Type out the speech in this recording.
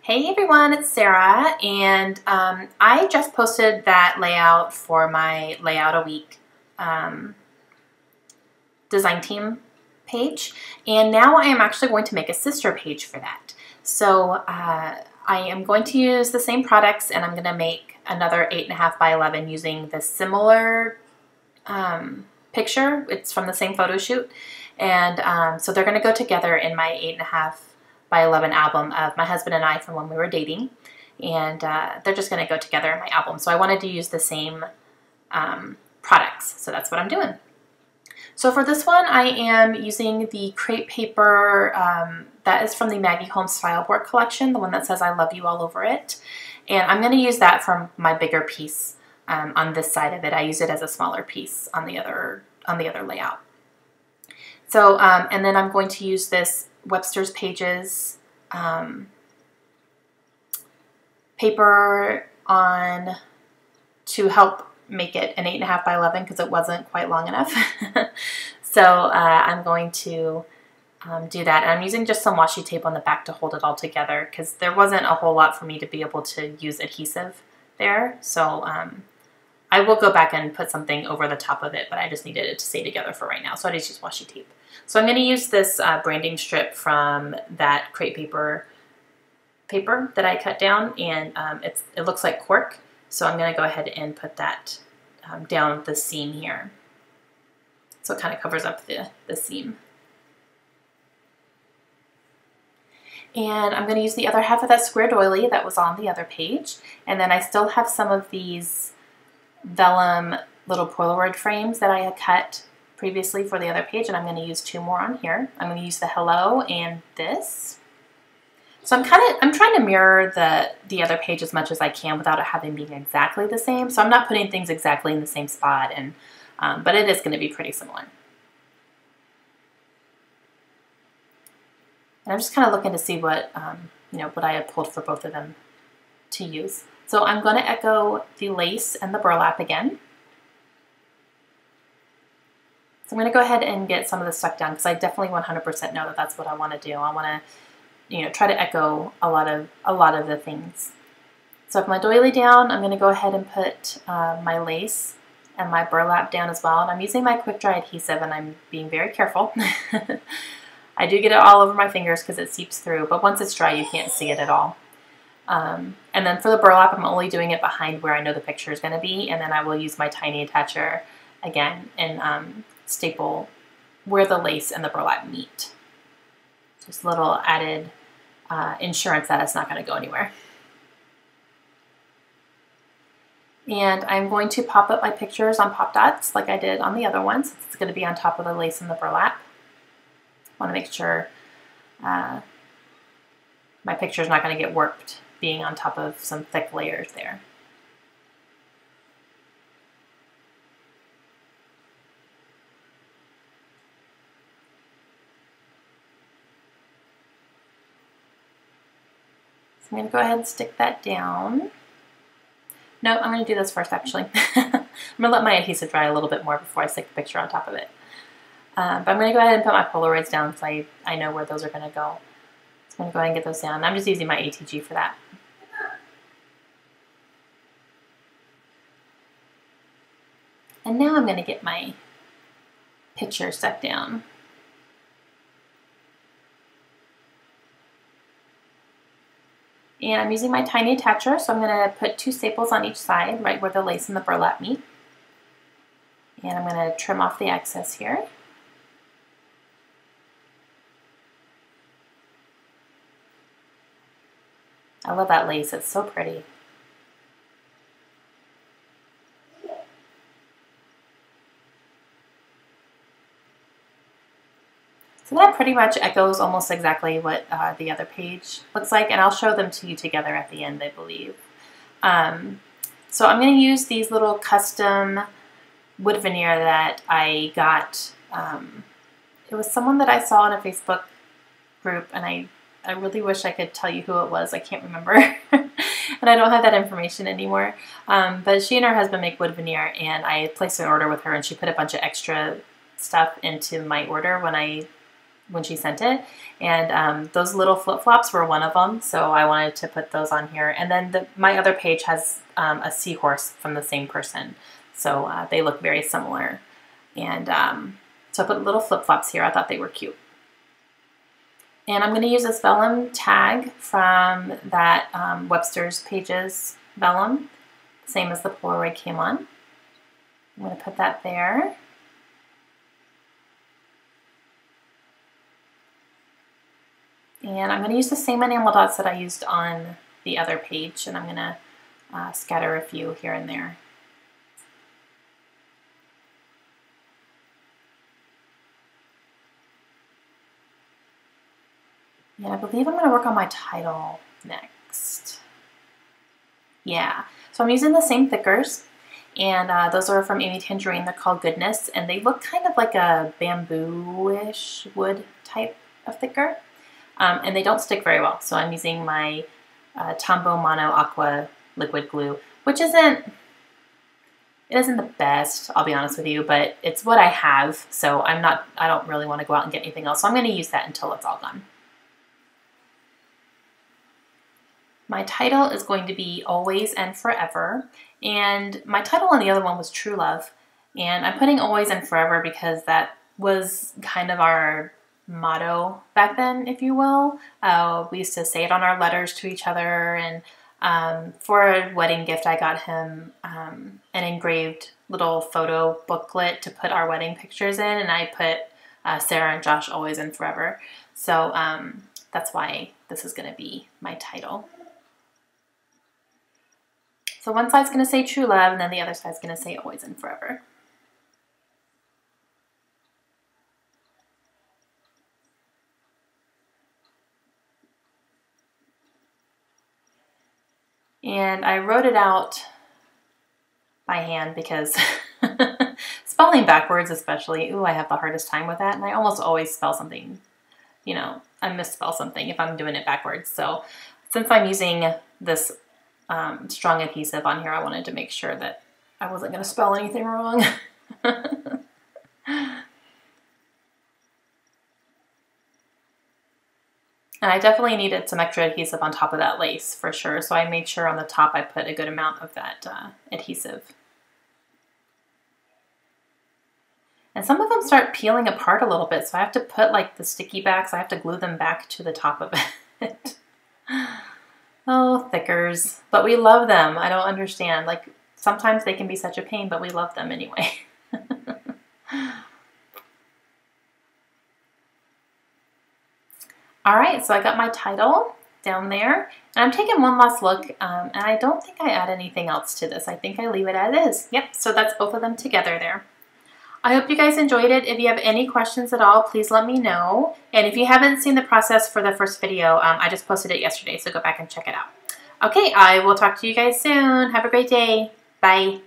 Hey everyone, it's Sarah, and I just posted that layout for my Layout a Week design team page, and now I am actually going to make a sister page for that. So I am going to use the same products, and I'm going to make another 8.5 by 11 using the similar picture. It's from the same photo shoot, and so they're going to go together in my 8.5 by 11 album of my husband and I from when we were dating, and they're just going to go together in my album. So I wanted to use the same products, so that's what I'm doing. So for this one, I am using the crepe paper that is from the Maggie Holmes Style Board collection, the one that says I love you all over it, and I'm going to use that for my bigger piece on this side of it. I use it as a smaller piece on the other layout. So and then I'm going to use this Webster's Pages paper on to help make it an 8.5 by 11 because it wasn't quite long enough. So I'm going to do that, and I'm using just some washi tape on the back to hold it all together because there wasn't a whole lot for me to be able to use adhesive there. So I will go back and put something over the top of it, but I just needed it to stay together for right now, so I just use washi tape. So I'm going to use this branding strip from that crepe paper that I cut down, and it looks like cork, so I'm going to go ahead and put that down the seam here. So it kind of covers up the seam. And I'm going to use the other half of that square doily that was on the other page, and then I still have some of these vellum little Polaroid frames that I had cut previously for the other page, and I'm going to use 2 more on here. I'm going to use the hello and this. So I'm trying to mirror the other page as much as I can without it having being exactly the same. So I'm not putting things exactly in the same spot, and but it is going to be pretty similar. And I'm just kind of looking to see what what I had pulled for both of them to use. So I'm going to echo the lace and the burlap again. So I'm going to go ahead and get some of this stuck down because I definitely 100% know that that's what I want to do. I want to, try to echo a lot of the things. So with my doily down, I'm going to go ahead and put my lace and my burlap down as well. And I'm using my quick dry adhesive, and I'm being very careful. I do get it all over my fingers because it seeps through, but once it's dry, you can't see it at all. And then for the burlap, I'm only doing it behind where I know the picture is going to be, and then I will use my tiny attacher again and staple where the lace and the burlap meet. Just a little added insurance that it's not going to go anywhere. And I'm going to pop up my pictures on pop dots like I did on the other ones. It's going to be on top of the lace and the burlap. I want to make sure my picture is not going to get warped being on top of some thick layers there. So I'm going to go ahead and stick that down. No, I'm going to do this first actually. I'm going to let my adhesive dry a little bit more before I stick the picture on top of it. But I'm going to go ahead and put my Polaroids down because I know where those are going to go. So I'm going to go ahead and get those down. I'm just using my ATG for that. And now I'm going to get my picture stuck down. And I'm using my tiny attacher, so I'm going to put 2 staples on each side, right where the lace and the burlap meet. And I'm going to trim off the excess here. I love that lace, it's so pretty. So that pretty much echoes almost exactly what the other page looks like, and I'll show them to you together at the end, I believe. So I'm going to use these little custom wood veneer that I got. It was someone that I saw in a Facebook group, and I really wish I could tell you who it was. I can't remember, and I don't have that information anymore. But she and her husband make wood veneer, and I placed an order with her, and she put a bunch of extra stuff into my order when I when she sent it. And those little flip-flops were one of them, so I wanted to put those on here. And then my other page has a seahorse from the same person, so they look very similar. And so I put little flip-flops here. I thought they were cute. And I'm going to use this vellum tag from that Webster's Pages vellum, same as the Polaroid came on. I'm going to put that there. And I'm going to use the same enamel dots that I used on the other page, and I'm going to scatter a few here and there. And I believe I'm going to work on my title next. Yeah, so I'm using the same thickers, and those are from Amy Tangerine. They're called Goodness, and they look kind of like a bamboo-ish wood type of thicker, and they don't stick very well. So I'm using my Tombow Mono Aqua liquid glue, which isn't the best, I'll be honest with you, but it's what I have, so I don't really want to go out and get anything else. So I'm going to use that until it's all gone. My title is going to be Always and Forever, and my title on the other one was True Love, and I'm putting Always and Forever because that was kind of our motto back then, if you will. We used to say it on our letters to each other, and for a wedding gift I got him an engraved little photo booklet to put our wedding pictures in, and I put Sarah and Josh Always and Forever. So that's why this is going to be my title. So one side's going to say True Love, and then the other side's going to say Always and Forever. And I wrote it out by hand because spelling backwards especially, ooh, I have the hardest time with that. And I almost always spell something, you know, I misspell something if I'm doing it backwards. So since I'm using this strong adhesive on here, I wanted to make sure that I wasn't going to spell anything wrong. And I definitely needed some extra adhesive on top of that lace for sure, so I made sure on the top I put a good amount of that adhesive. And some of them start peeling apart a little bit, so I have to put like the sticky backs, I have to glue them back to the top of it. Oh, thickers. But we love them. I don't understand. Like, sometimes they can be such a pain, but we love them anyway. All right, so I got my title down there, and I'm taking one last look, and I don't think I add anything else to this. I think I leave it as is. Yep, so that's both of them together there. I hope you guys enjoyed it. If you have any questions at all, please let me know. And if you haven't seen the process for the first video, I just posted it yesterday, so go back and check it out. Okay, I will talk to you guys soon. Have a great day. Bye.